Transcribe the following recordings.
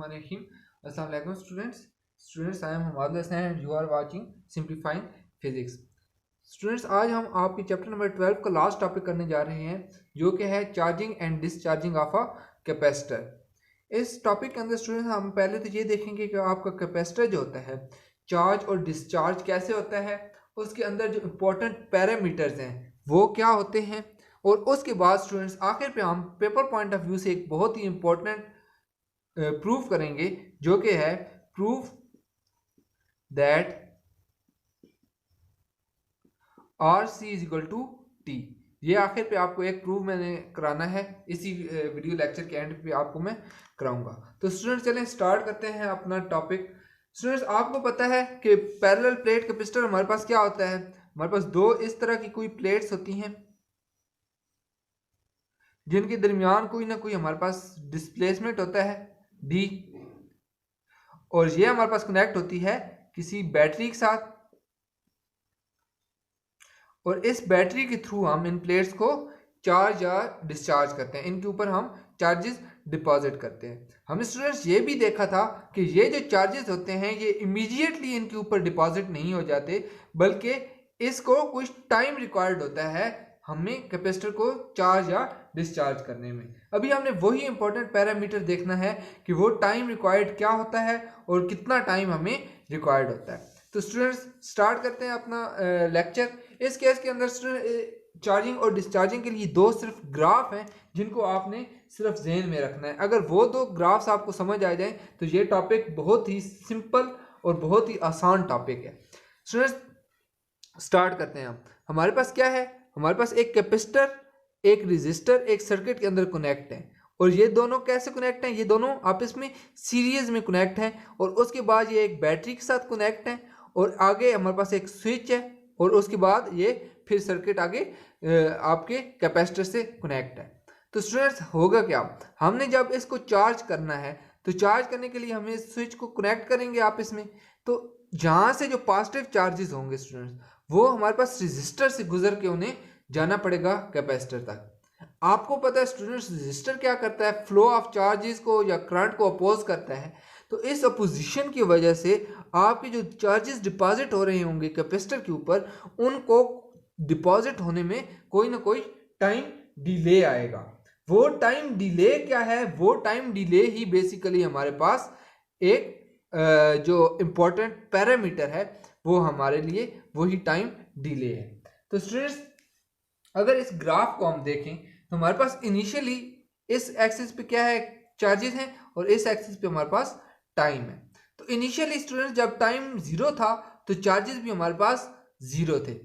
Bismillahirrahmanirrahim. Assalamu alaikum students, I am Hamad Hassan and you are watching Simplifying Physics. Students, आज हम आपके chapter number 12 का last topic करने जा रहे हैं जो कि है charging and discharging of a capacitor. इस टॉपिक के अंदर स्टूडेंट्स हम पहले तो ये देखेंगे कि आपका कैपेसिटर जो होता है चार्ज और डिस्चार्ज कैसे होता है, उसके अंदर जो इम्पोर्टेंट पैरामीटर्स हैं वो क्या होते हैं, और उसके बाद स्टूडेंट्स आखिर पे हम पेपर पॉइंट ऑफ व्यू से एक बहुत ही इम्पोर्टेंट प्रूफ करेंगे जो कि है proof that R C is equal to T. ये आखिर पे आपको एक प्रूफ मैंने कराना है, इसी वीडियो लेक्चर के एंड पे आपको मैं कराऊंगा। तो स्टूडेंट्स चलें स्टार्ट करते हैं अपना टॉपिक। स्टूडेंट्स आपको पता है कि पैरेलल प्लेट कैपेसिटर हमारे पास क्या होता है, हमारे पास दो इस तरह की कोई प्लेट्स होती हैं जिनके दरमियान कोई ना कोई हमारे पास डिस्प्लेसमेंट होता है डी, और ये हमारे पास कनेक्ट होती है किसी बैटरी के साथ, और इस बैटरी के थ्रू हम इन प्लेट्स को चार्ज या डिस्चार्ज करते हैं, इनके ऊपर हम चार्जेस डिपॉजिट करते हैं। हमने स्टूडेंट्स ये भी देखा था कि ये जो चार्जेस होते हैं ये इमीडिएटली इनके ऊपर डिपॉजिट नहीं हो जाते, बल्कि इसको कुछ टाइम रिक्वायर्ड होता है हमें कैपेसिटर को चार्ज या डिस्चार्ज करने में। अभी हमने वही इंपॉर्टेंट पैरामीटर देखना है कि वो टाइम रिक्वायर्ड क्या होता है और कितना टाइम हमें रिक्वायर्ड होता है। तो स्टूडेंट्स स्टार्ट करते हैं अपना लेक्चर। इस केस के अंदर स्टूडेंट चार्जिंग और डिस्चार्जिंग के लिए दो सिर्फ ग्राफ हैं जिनको आपने सिर्फ ज़हन में रखना है। अगर वो दो ग्राफ्स आपको समझ आ जाए तो ये टॉपिक बहुत ही सिंपल और बहुत ही आसान टॉपिक है। स्टूडेंट्स स्टार्ट करते हैं। हमारे पास क्या है, हमारे पास एक कैपेसिटर, एक रेजिस्टर एक सर्किट के अंदर कनेक्ट है, और ये दोनों कैसे कनेक्ट हैं, ये दोनों आपस में सीरीज में कनेक्ट हैं, और उसके बाद ये एक बैटरी के साथ कनेक्ट हैं, और आगे हमारे पास एक स्विच है, और उसके बाद ये फिर सर्किट आगे आपके कैपेसिटर से कनेक्ट है। तो स्टूडेंट्स होगा क्या, हमने जब इसको चार्ज करना है तो चार्ज करने के लिए हमें स्विच को कनेक्ट करेंगे आपस में, तो जहाँ से जो पॉजिटिव चार्जेस होंगे स्टूडेंट्स वो हमारे पास रजिस्टर से गुजर के उन्हें जाना पड़ेगा कैपेसिटर तक। आपको पता है स्टूडेंट्स रजिस्टर क्या करता है, फ्लो ऑफ चार्जेस को या करंट को अपोज करता है। तो इस अपोजिशन की वजह से आपके जो चार्जेस डिपॉजिट हो रहे होंगे कैपेसिटर के ऊपर, उनको डिपॉजिट होने में कोई ना कोई टाइम डिले आएगा। वो टाइम डिले क्या है, वो टाइम डिले ही बेसिकली हमारे पास एक जो इम्पोर्टेंट पैरामीटर है वो हमारे लिए वही टाइम डिले है। तो स्टूडेंट्स अगर इस ग्राफ को हम देखें तो हमारे पास इनिशियली इस एक्सिस पे क्या है, चार्जेस हैं, और इस एक्सिस पे हमारे पास टाइम है। तो इनिशियली स्टूडेंट्स जब टाइम जीरो था तो चार्जेस भी हमारे पास जीरो थे।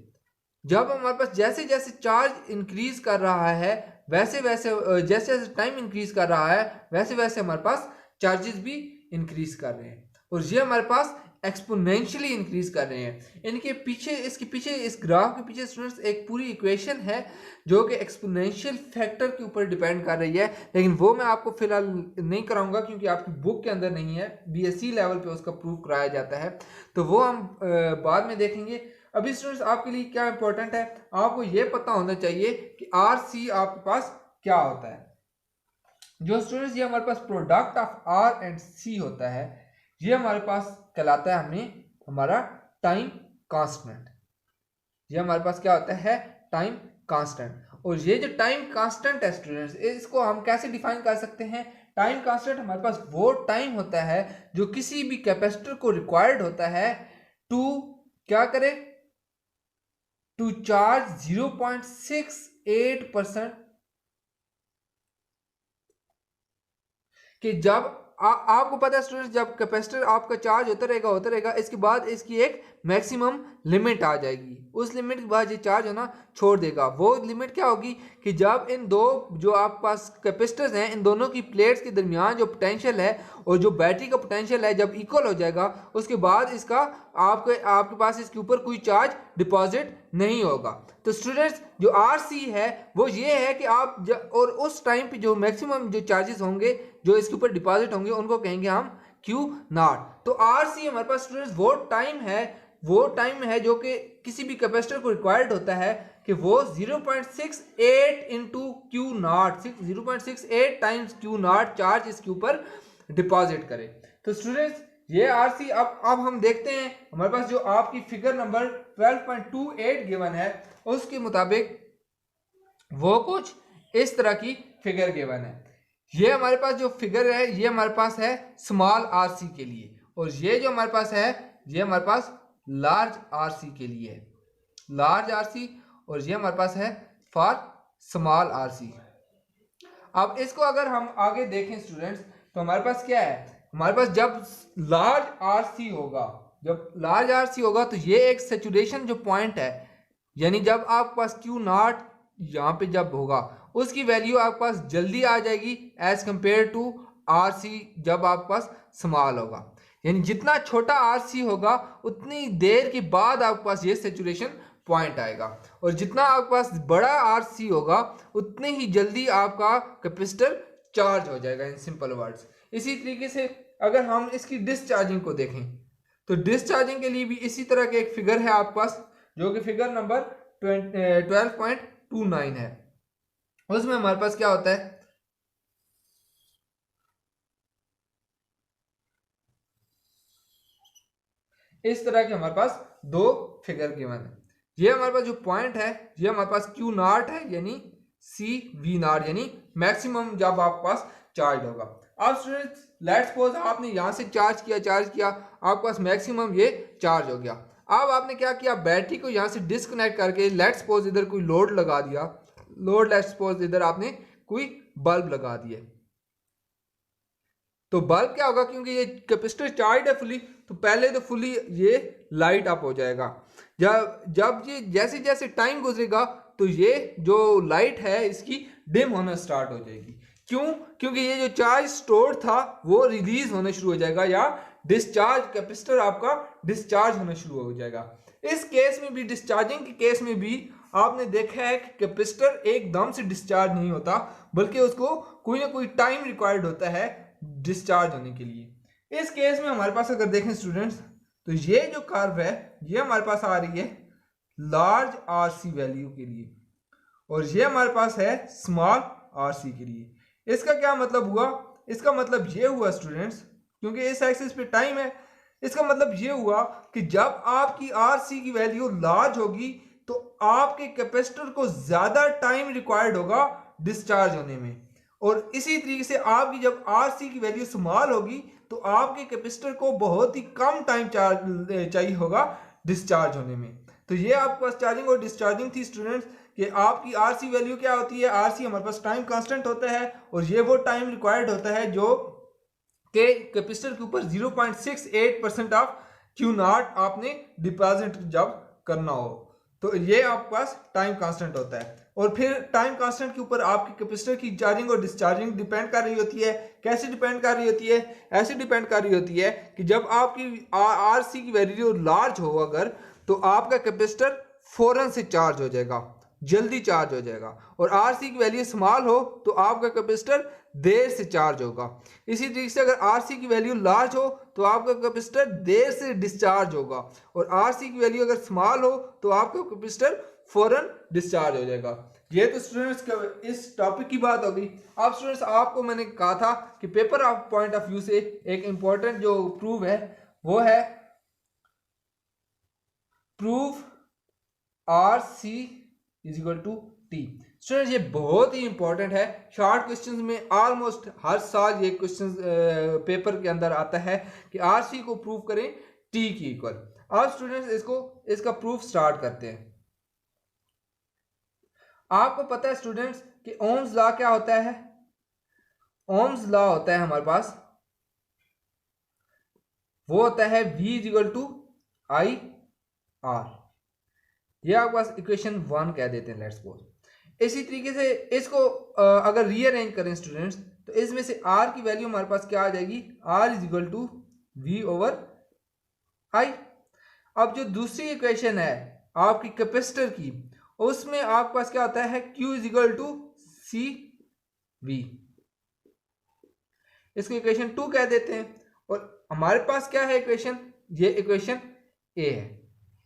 जब हमारे पास जैसे जैसे चार्ज इंक्रीज कर रहा है वैसे वैसे जैसे जैसे टाइम इंक्रीज कर रहा है वैसे वैसे हमारे पास चार्जेस भी इंक्रीज कर रहे हैं, और ये हमारे पास एक्सपोनेंशियली इंक्रीज कर रहे हैं। इनके पीछे इसके पीछे इस ग्राफ के पीछे स्टूडेंट्स एक पूरी इक्वेशन है जो कि एक्सपोनेंशियल फैक्टर के ऊपर डिपेंड कर रही है, लेकिन वो मैं आपको फिलहाल नहीं कराऊंगा क्योंकि आपकी बुक के अंदर नहीं है, बीएससी लेवल पे उसका प्रूफ कराया जाता है, तो वो हम बाद में देखेंगे। अभी स्टूडेंट्स आपके लिए क्या इंपॉर्टेंट है, आपको ये पता होना चाहिए कि आर सी आपके पास क्या होता है। जो स्टूडेंट्स ये हमारे पास प्रोडक्ट ऑफ आर एंड सी होता है, ये हमारे पास कहलाता है हमारा टाइम कांस्टेंट। ये हमारे पास क्या होता है, टाइम कांस्टेंट। और ये जो टाइम कांस्टेंट है स्टूडेंट्स, इसको हम कैसे डिफाइन कर सकते हैं, टाइम कांस्टेंट हमारे पास वो टाइम होता है जो किसी भी कैपेसिटर को रिक्वायर्ड होता है टू क्या करे, टू चार्ज 0.68% कि जब आपको पता है स्टूडेंट्स जब कैपेसिटर आपका चार्ज होता रहेगा इसके बाद इसकी एक मैक्सिमम लिमिट आ जाएगी, उस लिमिट के बाद ये चार्ज होना छोड़ देगा। वो लिमिट क्या होगी कि जब इन दो जो आपके पास कैपेसिटर्स हैं इन दोनों की प्लेट्स के दरमियान जो पोटेंशियल है और जो बैटरी का पोटेंशियल है जब इक्वल हो जाएगा, उसके बाद इसका आपके पास इसके ऊपर कोई चार्ज डिपॉजिट नहीं होगा। तो स्टूडेंट्स जो आर सी है वो ये है कि और उस टाइम पे जो मैक्सिमम जो चार्जेस होंगे जो इसके ऊपर डिपॉजिट होंगे उनको कहेंगे हम क्यू नॉट। तो आर सी हमारे पास स्टूडेंट्स वो टाइम है जो कि किसी भी कैपेसिटर को रिक्वायर्ड होता है कि वो 0.68 into Q not 0.68 times Q not charge इसके ऊपर डिपॉजिट करें। तो स्टूडेंट्स ये आरसी अब हम देखते हैं हमारे पास जो आपकी फिगर नंबर 12.28 गिवन है उसके मुताबिक वो कुछ इस तरह की फिगर गिवन है। ये हमारे पास जो फिगर है ये हमारे पास है स्मॉल आरसी के लिए, और ये जो हमारे पास है ये हमारे पास लार्ज आरसी के लिए है, लार्ज आरसी, और ये हमारे पास है फॉर स्मॉल आरसी। अब इसको अगर हम आगे देखें स्टूडेंट्स तो हमारे पास क्या है, हमारे पास जब लार्ज आरसी होगा, जब लार्ज आरसी होगा तो ये एक सैचुरेशन जो पॉइंट है, यानी जब आपके पास क्यू नॉट यहाँ पे जब होगा उसकी वैल्यू आपके पास जल्दी आ जाएगी एज कंपेयर टू आरसी जब आपके पास स्मॉल होगा। यानी जितना छोटा आरसी होगा उतनी देर के बाद आपके पास ये सैचुरेशन पॉइंट आएगा, और जितना आपके पास बड़ा आरसी होगा उतने ही जल्दी आपका कैपेसिटर चार्ज हो जाएगा, इन सिंपल वर्ड्स। इसी तरीके से अगर हम इसकी डिस्चार्जिंग को देखें तो डिस्चार्जिंग के लिए भी इसी तरह के एक फिगर है आपके पास जो कि फिगर नंबर 12.29 है। उसमें हमारे पास क्या होता है, इस तरह के हमारे पास दो फिगर गिवन है। ये हमारे पास जो पॉइंट है ये हमारे पास क्यू नॉट है, यानी सी वी नॉट, यानी मैक्सिमम जब आपके पास चार्ज होगा। अब स्टूडेंट्स लेट्स सपोज आपने यहाँ से चार्ज किया, आपके पास मैक्सिमम ये चार्ज हो गया। अब आपने क्या किया, बैटरी को यहाँ से डिस्कनेक्ट करके लेट्स सपोज इधर कोई लोड लगा दिया, लोड लेट्स सपोज इधर आपने कोई बल्ब लगा दिए, तो बल्ब क्या होगा, क्योंकि ये कैपेसिटर चार्ज है फुली, तो पहले तो फुली ये लाइट अप हो जाएगा। जब ये जैसे जैसे टाइम गुजरेगा तो ये जो लाइट है इसकी डिम होना स्टार्ट हो जाएगी। क्यों? क्योंकि ये जो चार्ज स्टोर था वो रिलीज होना शुरू हो जाएगा, या डिस्चार्ज कैपेसिटर आपका डिस्चार्ज होना शुरू हो जाएगा। इस केस में भी, डिस्चार्जिंग के केस में भी आपने देखा है कि कैपेसिटर एकदम से डिस्चार्ज नहीं होता, बल्कि उसको कोई ना कोई टाइम रिक्वायर्ड होता है डिस्चार्ज होने के लिए। इस केस में हमारे पास अगर देखें स्टूडेंट्स तो ये जो कर्व है ये हमारे पास आ रही है लार्ज आरसी वैल्यू के लिए, और ये हमारे पास है स्मॉल आरसी के लिए। इसका क्या मतलब हुआ, इसका मतलब ये हुआ स्टूडेंट्स, क्योंकि इस एक्सिस पे टाइम है, इसका मतलब ये हुआ कि जब आपकी आरसी की वैल्यू लार्ज होगी तो आपके कैपेसिटर को ज्यादा टाइम रिक्वायर्ड होगा डिस्चार्ज होने में, और इसी तरीके से आपकी जब आरसी की वैल्यू स्मॉल होगी तो आपके कैपेसिटर को बहुत ही कम टाइम चाहिए होगा डिस्चार्ज होने में। तो ये आपके पास चार्जिंग और डिस्चार्जिंग थी स्टूडेंट्स, कि आपकी आरसी वैल्यू क्या होती है, आरसी हमारे पास टाइम कांस्टेंट होता है, और ये वो टाइम रिक्वायर्ड होता है जो के कैपेसिटर के ऊपर 0.68% ऑफ क्यू नॉट आपने डिपॉजिट जब करना हो, तो ये आपके पास टाइम कांस्टेंट होता है। और फिर टाइम कांस्टेंट के ऊपर आपके कैपेसिटर की चार्जिंग और डिस्चार्जिंग डिपेंड कर रही होती है। कैसे डिपेंड कर रही होती है, ऐसे डिपेंड कर रही होती है कि जब आपकी आरसी की वैल्यू लार्ज हो अगर, तो आपका कैपेसिटर फौरन से चार्ज हो जाएगा, जल्दी चार्ज हो जाएगा, और आरसी की वैल्यू स्मॉल हो तो आपका कैपेसिटर देर से चार्ज होगा। इसी तरीके से अगर आरसी की वैल्यू लार्ज हो तो आपका कैपेसिटर देर से डिस्चार्ज होगा, और आरसी की वैल्यू अगर स्मॉल हो तो आपका कैपेसिटर फौरन डिस्चार्ज हो जाएगा। ये तो स्टूडेंट्स इस टॉपिक की बात होगी। अब स्टूडेंट्स आपको मैंने कहा था कि paper of point of view से एक इंपॉर्टेंट जो प्रूव है वो है prove R C is equal to T. Students ये बहुत ही इंपॉर्टेंट है, शॉर्ट क्वेश्चंस में ऑलमोस्ट हर साल ये क्वेश्चन पेपर के अंदर आता है कि आर सी को प्रूव करें टी की इक्वल। अब स्टूडेंट्स इसका प्रूफ स्टार्ट करते हैं। आपको पता है स्टूडेंट्स कि ओम्स लॉ क्या होता है, ओम्स लॉ होता है हमारे पास, वो होता है V is equal to I R, ये आपके पास इक्वेशन 1 कह देते हैं लेट्स सपोज। इसी तरीके से इसको अगर रीअरेंज करें स्टूडेंट्स तो इसमें से R की वैल्यू हमारे पास क्या आ जाएगी, R is equal to V over I. अब जो दूसरी इक्वेशन है आपकी कैपेसिटर की, उसमें आपके पास क्या होता है Q is equal to C V, इसको इक्वेशन 2 कह देते हैं। और हमारे पास क्या है इक्वेशन, ये इक्वेशन ए है।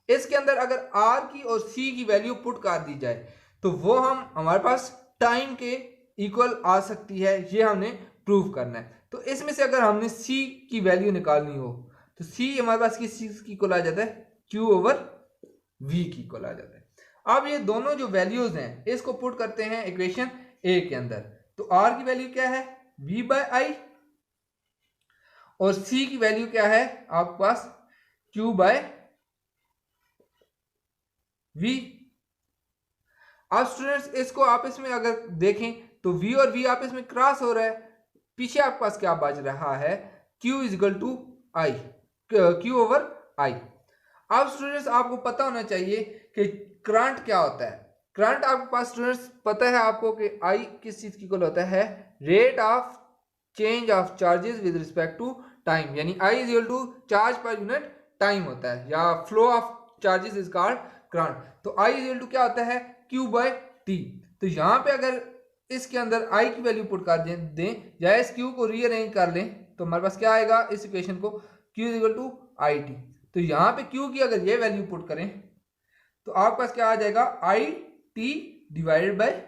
इसके अंदर अगर R की और C की वैल्यू पुट कर दी जाए तो वो हमारे पास टाइम के इक्वल आ सकती है, ये हमने प्रूव करना है। तो इसमें से अगर हमने सी की वैल्यू निकालनी हो तो सी हमारे पास किस चीज की इक्वल आ जाता है, क्यू ओवर वी की इक्वल आ जाता है। अब ये दोनों जो वैल्यूज हैं इसको पुट करते हैं इक्वेशन ए के अंदर। तो आर की वैल्यू क्या है, वी बाय आई, और सी की वैल्यू क्या है आपके पास, क्यू बाय वी। अब स्टूडेंट्स इसको आपस में अगर देखें तो v और v आपस में क्रॉस हो रहा है, पीछे आपके पास क्या बच रहा है, q is equal to I, q over I. अब स्टूडेंट्स आपको पता होना चाहिए कि करंट क्या होता है। करंट आपके पास स्टूडेंट्स पता है आपको कि I किस चीज की इक्वल होता है, rate of change of charges with respect to time, यानी I is equal to charge per unit time होता है, या flow of charges is called current. तो I इज इक्वल टू क्या होता है, Q बाय T। तो यहाँ पे अगर इसके अंदर I की वैल्यू पुट कर दें या इस Q को रीअरेंज कर लें तो हमारे पास क्या आएगा इस इक्वेशन को, Q is equal to I T. तो यहाँ पे Q की अगर ये वैल्यू पुट करें तो आपके पास क्या आ जाएगा, आई टी डिवाइडेड बाय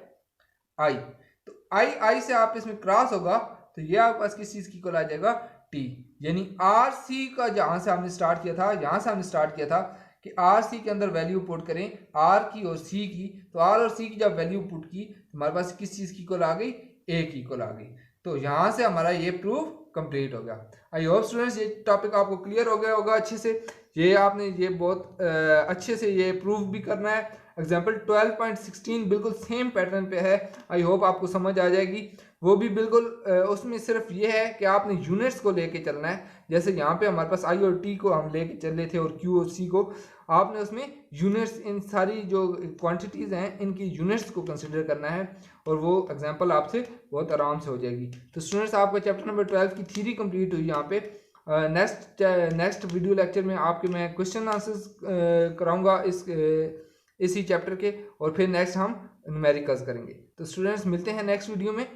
आई। तो आई से आप इसमें क्रॉस होगा तो ये आपके पास किस चीज की इक्वल आ जाएगा, टी। यानी आर सी का जहां से हमने स्टार्ट किया था, यहां से हमने स्टार्ट किया था कि आर सी के अंदर वैल्यू पुट करें आर की और सी की, तो आर और सी की जब वैल्यू पुट की तो हमारे पास किस चीज की इक्वल आ गई, ए की इक्वल आ गई। तो यहां से हमारा ये प्रूफ कंप्लीट हो गया। आई होप स्टूडेंट्स ये टॉपिक आपको क्लियर हो गया होगा अच्छे से। ये आपने ये बहुत अच्छे से ये प्रूफ भी करना है। एग्जाम्पल 12.16 बिल्कुल सेम पैटर्न पे है, आई होप आपको समझ आ जाएगी। वो भी बिल्कुल उसमें सिर्फ ये है कि आपने यूनिट्स को लेके चलना है। जैसे यहाँ पे हमारे पास आई और टी को हम लेके चल रहे थे और क्यू और सी को, आपने उसमें यूनिट्स, इन सारी जो क्वांटिटीज़ हैं इनकी यूनिट्स को कंसिडर करना है और वो एग्जाम्पल आपसे बहुत आराम से हो जाएगी। तो स्टूडेंट्स आपका चैप्टर नंबर 12 की थ्योरी कंप्लीट हुई यहाँ पे। नेक्स्ट वीडियो लेक्चर में आपके मैं क्वेश्चन आंसर्स कराऊंगा इसी चैप्टर के, और फिर नेक्स्ट हम न्यूमेरिकल्स करेंगे। तो स्टूडेंट्स मिलते हैं नेक्स्ट वीडियो में,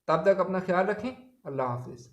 तब तक अपना ख्याल रखें, अल्लाह हाफिज़।